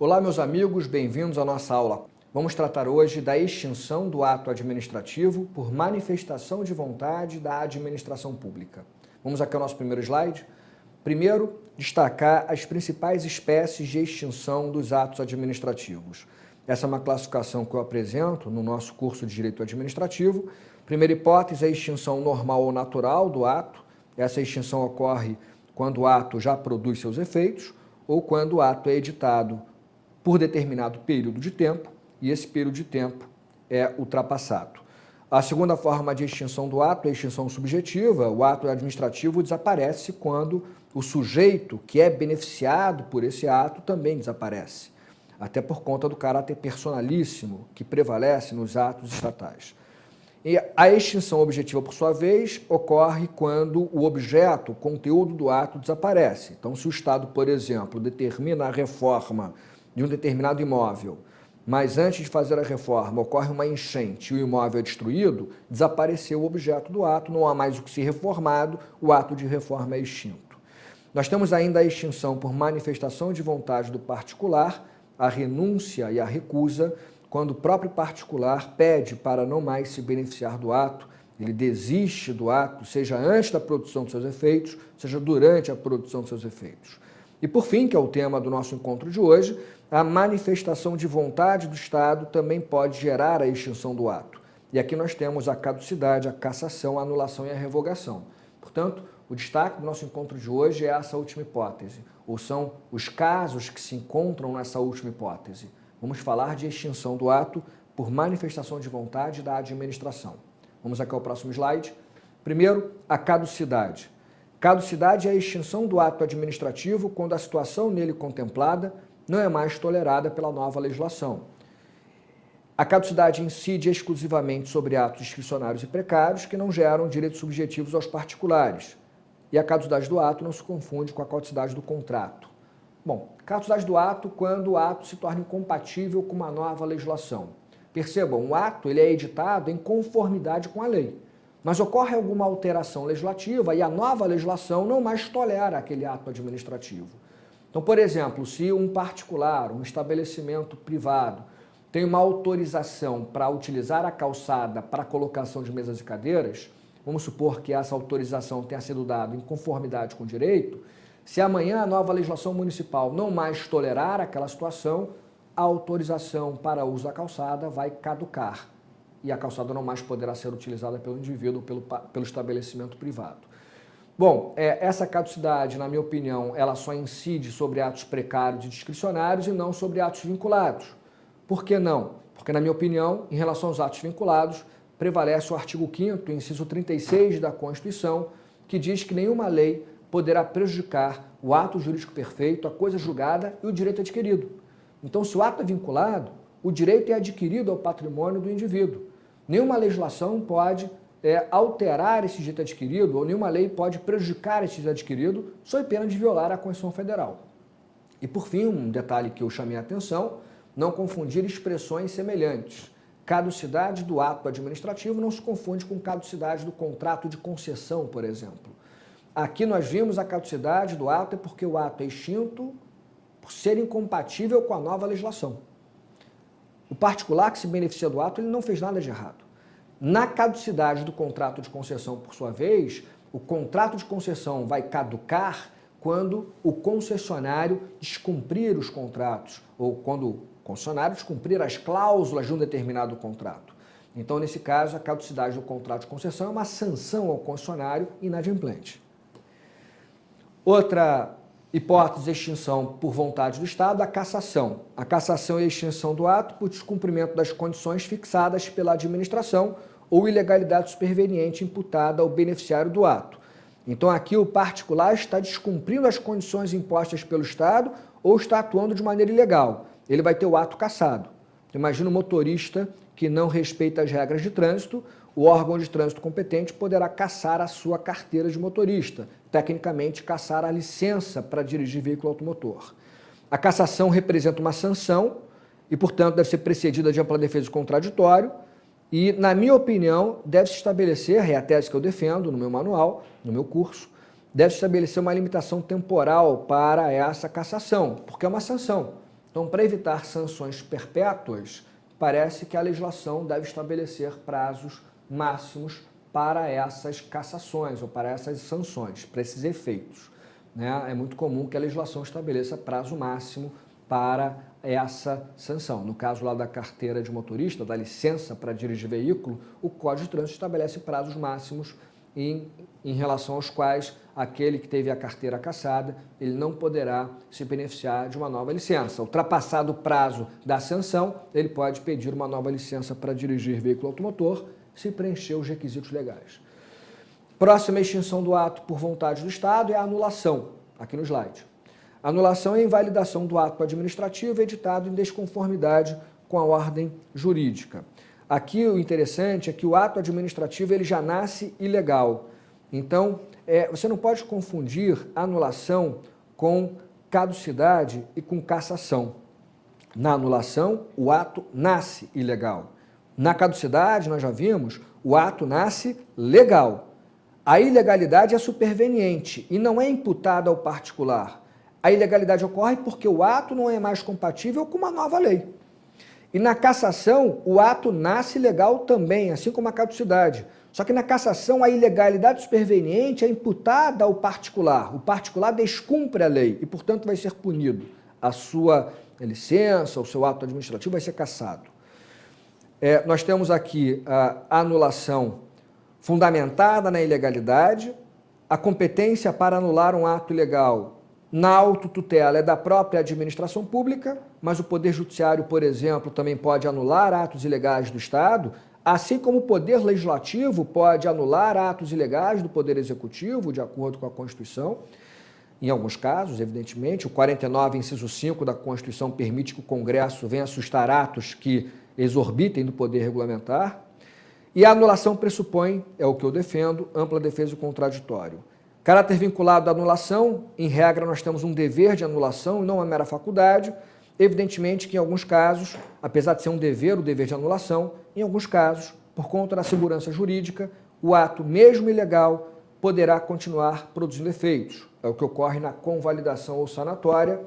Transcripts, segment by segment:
Olá, meus amigos, bem-vindos à nossa aula. Vamos tratar hoje da extinção do ato administrativo por manifestação de vontade da administração pública. Vamos aqui ao nosso primeiro slide. Primeiro, destacar as principais espécies de extinção dos atos administrativos. Essa é uma classificação que eu apresento no nosso curso de Direito Administrativo. Primeira hipótese é a extinção normal ou natural do ato. Essa extinção ocorre quando o ato já produz seus efeitos ou quando o ato é editado por determinado período de tempo e esse período de tempo é ultrapassado. A segunda forma de extinção do ato é a extinção subjetiva. O ato administrativo desaparece quando o sujeito que é beneficiado por esse ato também desaparece, até por conta do caráter personalíssimo que prevalece nos atos estatais. E a extinção objetiva, por sua vez, ocorre quando o objeto, o conteúdo do ato desaparece. Então, se o Estado, por exemplo, determina a reforma de um determinado imóvel, mas antes de fazer a reforma ocorre uma enchente e o imóvel é destruído, desapareceu o objeto do ato, não há mais o que ser reformado, o ato de reforma é extinto. Nós temos ainda a extinção por manifestação de vontade do particular, a renúncia e a recusa, quando o próprio particular pede para não mais se beneficiar do ato, ele desiste do ato, seja antes da produção de seus efeitos, seja durante a produção de seus efeitos. E por fim, que é o tema do nosso encontro de hoje, a manifestação de vontade do Estado também pode gerar a extinção do ato. E aqui nós temos a caducidade, a cassação, a anulação e a revogação. Portanto, o destaque do nosso encontro de hoje é essa última hipótese, ou são os casos que se encontram nessa última hipótese. Vamos falar de extinção do ato por manifestação de vontade da administração. Vamos aqui ao próximo slide. Primeiro, a caducidade. Caducidade é a extinção do ato administrativo quando a situação nele contemplada não é mais tolerada pela nova legislação. A caducidade incide exclusivamente sobre atos discricionários e precários que não geram direitos subjetivos aos particulares. E a caducidade do ato não se confunde com a caducidade do contrato. Bom, caducidade do ato quando o ato se torna incompatível com uma nova legislação. Percebam, o ato ele é editado em conformidade com a lei, mas ocorre alguma alteração legislativa e a nova legislação não mais tolera aquele ato administrativo. Então, por exemplo, se um particular, um estabelecimento privado, tem uma autorização para utilizar a calçada para a colocação de mesas e cadeiras, vamos supor que essa autorização tenha sido dada em conformidade com o direito, se amanhã a nova legislação municipal não mais tolerar aquela situação, a autorização para uso da calçada vai caducar e a calçada não mais poderá ser utilizada pelo indivíduo ou pelo estabelecimento privado. Bom, essa caducidade, na minha opinião, ela só incide sobre atos precários e discricionários e não sobre atos vinculados. Por que não? Porque, na minha opinião, em relação aos atos vinculados, prevalece o artigo 5º, inciso 36 da Constituição, que diz que nenhuma lei poderá prejudicar o ato jurídico perfeito, a coisa julgada e o direito adquirido. Então, se o ato é vinculado, o direito é adquirido ao patrimônio do indivíduo. Nenhuma legislação pode alterar esse direito adquirido ou nenhuma lei pode prejudicar esse direito adquirido sob pena de violar a Constituição Federal. E, por fim, um detalhe que eu chamei a atenção, não confundir expressões semelhantes. Caducidade do ato administrativo não se confunde com caducidade do contrato de concessão, por exemplo. Aqui nós vimos a caducidade do ato é porque o ato é extinto por ser incompatível com a nova legislação. O particular que se beneficia do ato, ele não fez nada de errado. Na caducidade do contrato de concessão, por sua vez, o contrato de concessão vai caducar quando o concessionário descumprir os contratos ou quando o concessionário descumprir as cláusulas de um determinado contrato. Então, nesse caso, a caducidade do contrato de concessão é uma sanção ao concessionário inadimplente. Outra hipótese de extinção por vontade do Estado, a cassação. A cassação é a extinção do ato por descumprimento das condições fixadas pela administração ou ilegalidade superveniente imputada ao beneficiário do ato. Então, aqui o particular está descumprindo as condições impostas pelo Estado ou está atuando de maneira ilegal. Ele vai ter o ato cassado. Imagina um motorista que não respeita as regras de trânsito, o órgão de trânsito competente poderá cassar a sua carteira de motorista, tecnicamente cassar a licença para dirigir veículo automotor. A cassação representa uma sanção e, portanto, deve ser precedida de ampla defesa e contraditório e, na minha opinião, deve-se estabelecer, é a tese que eu defendo no meu manual, no meu curso, deve-se estabelecer uma limitação temporal para essa cassação, porque é uma sanção. Então, para evitar sanções perpétuas, parece que a legislação deve estabelecer prazos máximos para essas cassações ou para essas sanções, para esses efeitos, né? É muito comum que a legislação estabeleça prazo máximo para essa sanção. No caso lá da carteira de motorista, da licença para dirigir veículo, o Código de Trânsito estabelece prazos máximos em relação aos quais aquele que teve a carteira cassada, ele não poderá se beneficiar de uma nova licença. Ultrapassado o prazo da sanção, ele pode pedir uma nova licença para dirigir veículo automotor, se preencher os requisitos legais. Próxima extinção do ato por vontade do Estado é a anulação, aqui no slide. Anulação é a invalidação do ato administrativo editado em desconformidade com a ordem jurídica. Aqui o interessante é que o ato administrativo ele já nasce ilegal. Então, você não pode confundir anulação com caducidade e com cassação. Na anulação, o ato nasce ilegal. Na caducidade, nós já vimos, o ato nasce legal. A ilegalidade é superveniente e não é imputada ao particular. A ilegalidade ocorre porque o ato não é mais compatível com uma nova lei. E na cassação, o ato nasce legal também, assim como a caducidade. Só que na cassação, a ilegalidade superveniente é imputada ao particular. O particular descumpre a lei e, portanto, vai ser punido. A sua licença, o seu ato administrativo vai ser cassado. Nós temos aqui a anulação fundamentada na ilegalidade, a competência para anular um ato ilegal na autotutela é da própria administração pública, mas o Poder Judiciário, por exemplo, também pode anular atos ilegais do Estado, assim como o Poder Legislativo pode anular atos ilegais do Poder Executivo, de acordo com a Constituição. Em alguns casos, evidentemente, o 49, inciso 5 da Constituição permite que o Congresso venha assustar atos que exorbitem do poder regulamentar. E a anulação pressupõe, é o que eu defendo, ampla defesa do contraditório. Caráter vinculado à anulação, em regra nós temos um dever de anulação e não uma mera faculdade. Evidentemente que em alguns casos, apesar de ser um dever, o dever de anulação, em alguns casos, por conta da segurança jurídica, o ato, mesmo ilegal, poderá continuar produzindo efeitos. É o que ocorre na convalidação ou sanatória,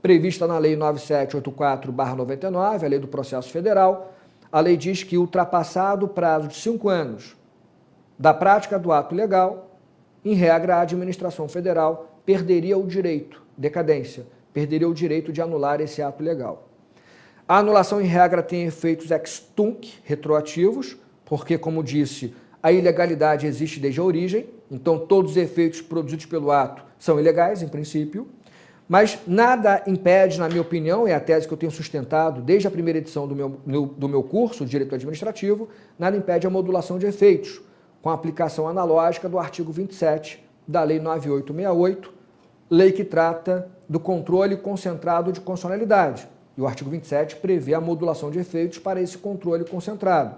prevista na Lei 9784/99, a Lei do Processo Federal. A lei diz que, ultrapassado o prazo de 5 anos da prática do ato ilegal, em regra, a administração federal perderia o direito, decadência, perderia o direito de anular esse ato ilegal. A anulação, em regra, tem efeitos ex tunc, retroativos, porque, como disse, a ilegalidade existe desde a origem, então todos os efeitos produzidos pelo ato são ilegais, em princípio, mas nada impede, na minha opinião, é a tese que eu tenho sustentado desde a primeira edição do meu curso de Direito Administrativo, nada impede a modulação de efeitos, com a aplicação analógica do artigo 27 da Lei 9868, lei que trata do controle concentrado de constitucionalidade. E o artigo 27 prevê a modulação de efeitos para esse controle concentrado.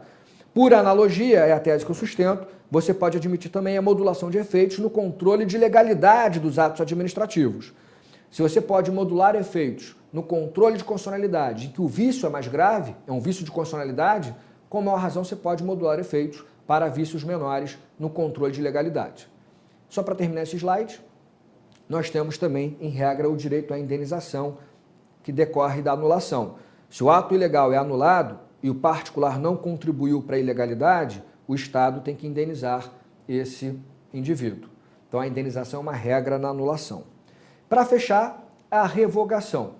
Por analogia, é a tese que eu sustento, você pode admitir também a modulação de efeitos no controle de legalidade dos atos administrativos. Se você pode modular efeitos no controle de constitucionalidade, em que o vício é mais grave, é um vício de constitucionalidade, com maior razão você pode modular efeitos para vícios menores no controle de legalidade. Só para terminar esse slide, nós temos também, em regra, o direito à indenização que decorre da anulação. Se o ato ilegal é anulado e o particular não contribuiu para a ilegalidade, o Estado tem que indenizar esse indivíduo. Então, a indenização é uma regra na anulação. Para fechar, a revogação.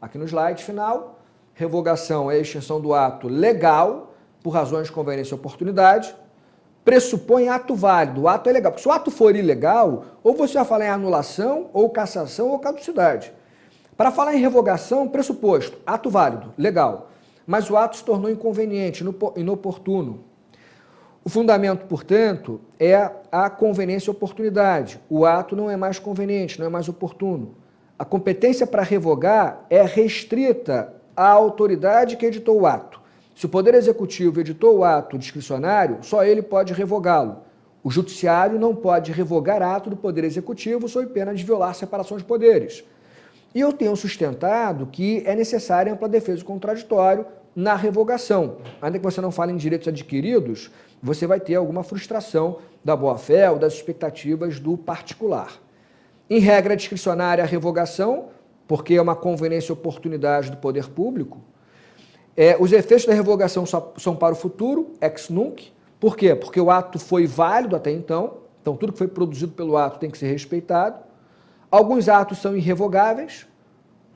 Aqui no slide final, revogação é a extinção do ato legal por razões de conveniência e oportunidade, pressupõe ato válido, o ato é legal. Porque se o ato for ilegal, ou você vai falar em anulação, ou cassação, ou caducidade. Para falar em revogação, pressuposto, ato válido, legal, mas o ato se tornou inconveniente, inoportuno. O fundamento, portanto, é a conveniência e oportunidade. O ato não é mais conveniente, não é mais oportuno. A competência para revogar é restrita à autoridade que editou o ato. Se o Poder Executivo editou o ato discricionário, só ele pode revogá-lo. O Judiciário não pode revogar ato do Poder Executivo sob pena de violar a separação de poderes. E eu tenho sustentado que é necessária ampla defesa do contraditório na revogação. Ainda que você não fale em direitos adquiridos, você vai ter alguma frustração da boa-fé ou das expectativas do particular. Em regra discricionária, a revogação porque é uma conveniência e oportunidade do poder público. Os efeitos da revogação são para o futuro, ex nunc. Por quê? Porque o ato foi válido até então tudo que foi produzido pelo ato tem que ser respeitado. Alguns atos são irrevogáveis.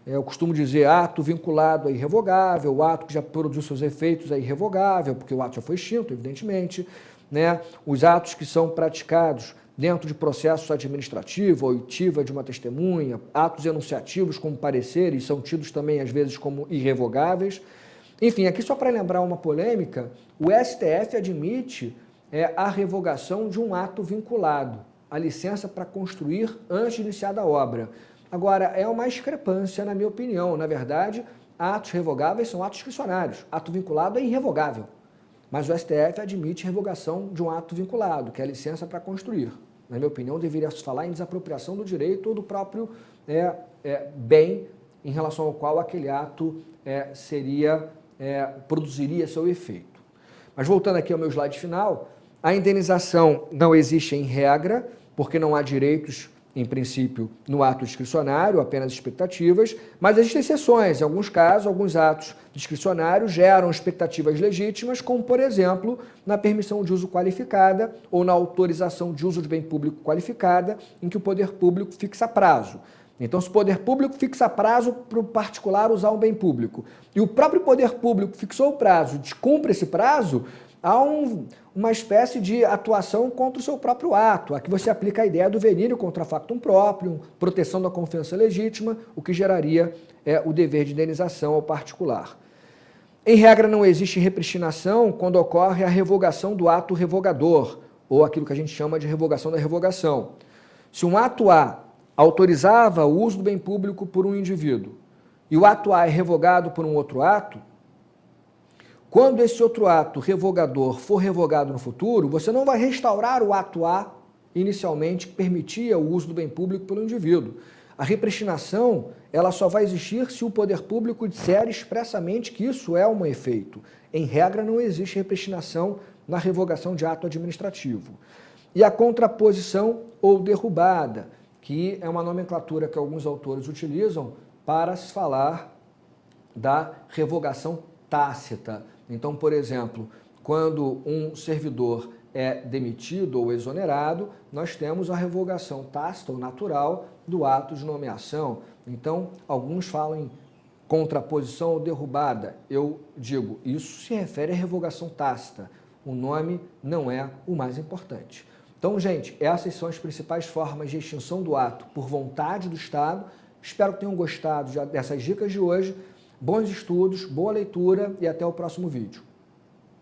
Eu costumo dizer, ato vinculado é irrevogável, o ato que já produziu seus efeitos é irrevogável, porque o ato já foi extinto, evidentemente. Né? Os atos que são praticados dentro de processo administrativo, oitiva de uma testemunha, atos enunciativos como pareceres, são tidos também às vezes como irrevogáveis. Enfim, aqui só para lembrar uma polêmica, o STF admite a revogação de um ato vinculado, a licença para construir antes de iniciada a obra. Agora, é uma discrepância, na minha opinião. Na verdade, atos revogáveis são atos discricionários. Ato vinculado é irrevogável. Mas o STF admite revogação de um ato vinculado, que é a licença para construir. Na minha opinião, deveria se falar em desapropriação do direito ou do próprio bem em relação ao qual aquele ato produziria seu efeito. Mas voltando aqui ao meu slide final, a indenização não existe em regra, porque não há direitos, em princípio, no ato discricionário, apenas expectativas, mas existem exceções. Em alguns casos, alguns atos discricionários geram expectativas legítimas, como, por exemplo, na permissão de uso qualificada ou na autorização de uso de bem público qualificada, em que o poder público fixa prazo. Então, se o poder público fixa prazo para o particular usar um bem público e o próprio poder público fixou o prazo e descumpre esse prazo, há uma espécie de atuação contra o seu próprio ato. Aqui você aplica a ideia do venire contra factum próprio, proteção da confiança legítima, o que geraria o dever de indenização ao particular. Em regra, não existe repristinação quando ocorre a revogação do ato revogador, ou aquilo que a gente chama de revogação da revogação. Se um ato A autorizava o uso do bem público por um indivíduo e o ato A é revogado por um outro ato, quando esse outro ato revogador for revogado no futuro, você não vai restaurar o ato A inicialmente que permitia o uso do bem público pelo indivíduo. A repristinação, ela só vai existir se o poder público disser expressamente que isso é um efeito. Em regra, não existe repristinação na revogação de ato administrativo. E a contraposição ou derrubada, que é uma nomenclatura que alguns autores utilizam para se falar da revogação tácita. Então, por exemplo, quando um servidor é demitido ou exonerado, nós temos a revogação tácita ou natural do ato de nomeação. Então, alguns falam em contraposição ou derrubada. Eu digo, isso se refere à revogação tácita. O nome não é o mais importante. Então, gente, essas são as principais formas de extinção do ato por vontade do Estado. Espero que tenham gostado dessas dicas de hoje. Bons estudos, boa leitura e até o próximo vídeo.